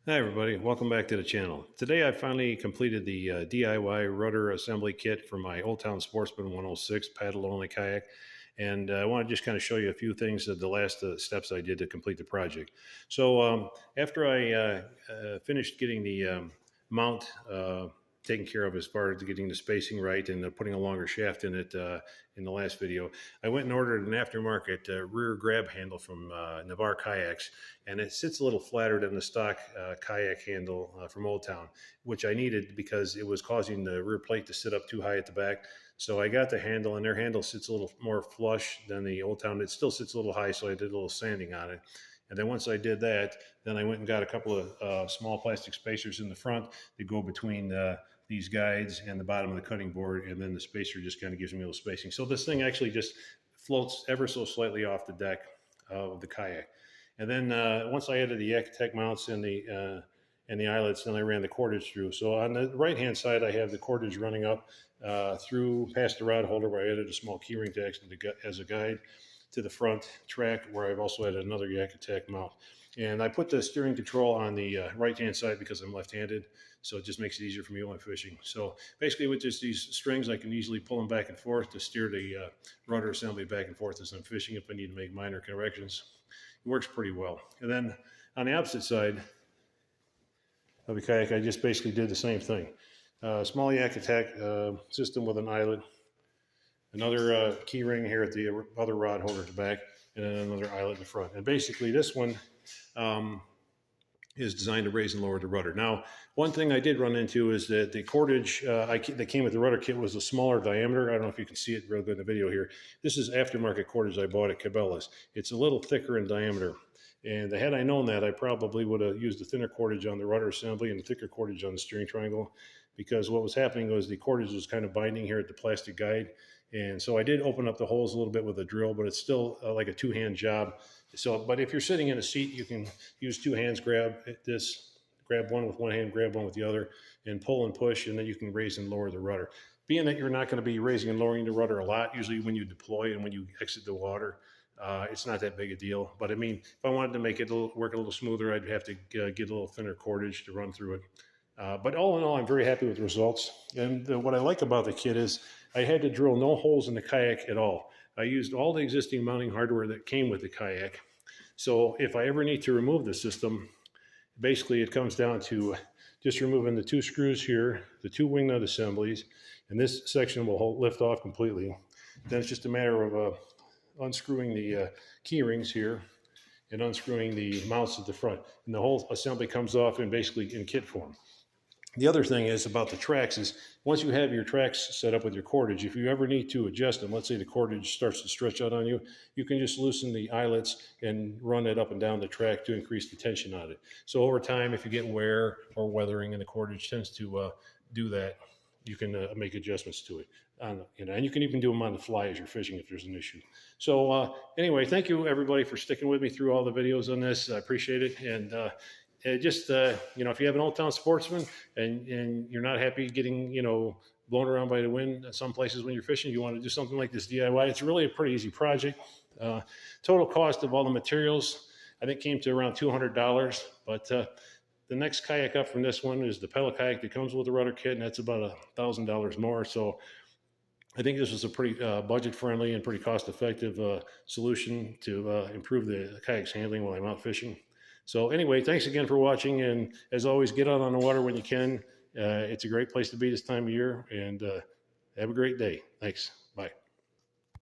Hi everybody, welcome back to the channel. Today I finally completed the DIY rudder assembly kit for my Old Town Sportsman 106 paddle only kayak, and I want to just kind of show you a few things of the last steps I did to complete the project. So after I finished getting the mount taken care of as far as getting the spacing right and putting a longer shaft in it in the last video, I went and ordered an aftermarket rear grab handle from Navarre Kayaks, and it sits a little flatter than the stock kayak handle from Old Town, which I needed because it was causing the rear plate to sit up too high at the back. So I got the handle, and their handle sits a little more flush than the Old Town. It still sits a little high, so I did a little sanding on it. And then once I did that, then I went and got a couple of small plastic spacers in the front that go between these guides and the bottom of the cutting board, and then the spacer just kind of gives me a little spacing. So this thing actually just floats ever so slightly off the deck of the kayak. And then once I added the Yakatech mounts and the eyelets, then I ran the cordage through. So on the right-hand side, I have the cordage running up through past the rod holder, where I added a small keyring to as a guide, to the front track, where I've also added another Yakatech mount. And I put the steering control on the right-hand side because I'm left-handed, so it just makes it easier for me when I'm fishing. So basically with just these strings, I can easily pull them back and forth to steer the rudder assembly back and forth as I'm fishing if I need to make minor corrections. It works pretty well. And then on the opposite side of the kayak, I just basically did the same thing. Small Yakatech system with an eyelet, another key ring here at the other rod holder at the back, and then another eyelet in the front. And basically this one is designed to raise and lower the rudder. Now, one thing I did run into is that the cordage that came with the rudder kit was a smaller diameter. I don't know if you can see it real good in the video here. This is aftermarket cordage I bought at Cabela's. It's a little thicker in diameter. And had I known that, I probably would have used the thinner cordage on the rudder assembly and the thicker cordage on the steering triangle, because what was happening was the cordage was kind of binding here at the plastic guide. And so I did open up the holes a little bit with a drill, but it's still like a two-hand job. So, but if you're sitting in a seat, you can use two hands, grab one with one hand, grab one with the other, and pull and push, and then you can raise and lower the rudder. Being that you're not going to be raising and lowering the rudder a lot, usually when you deploy and when you exit the water, it's not that big a deal. But I mean, if I wanted to make it work a little smoother, I'd have to get a little thinner cordage to run through it. But all in all, I'm very happy with the results. And what I like about the kit is I had to drill no holes in the kayak at all. I used all the existing mounting hardware that came with the kayak. So if I ever need to remove the system, basically it comes down to just removing the two screws here, the two wing nut assemblies, and this section will lift off completely. Then it's just a matter of unscrewing the key rings here and unscrewing the mounts at the front. And the whole assembly comes off in basically in kit form. The other thing is about the tracks is once you have your tracks set up with your cordage, if you ever need to adjust them, let's say the cordage starts to stretch out on you, you can just loosen the eyelets and run it up and down the track to increase the tension on it. So over time, if you get wear or weathering and the cordage tends to do that, you can make adjustments to it. And you can even do them on the fly as you're fishing if there's an issue. So anyway, thank you everybody for sticking with me through all the videos on this. I appreciate it. And if you have an Old Town Sportsman and you're not happy getting, blown around by the wind in some places when you're fishing, you want to do something like this DIY. It's really a pretty easy project. Total cost of all the materials, I think, came to around $200. But the next kayak up from this one is the pedal kayak that comes with the rudder kit, and that's about $1,000 more. So I think this was a pretty budget-friendly and pretty cost-effective solution to improve the kayak's handling while I'm out fishing. So anyway, thanks again for watching, and as always, get out on the water when you can. It's a great place to be this time of year, and have a great day. Thanks. Bye.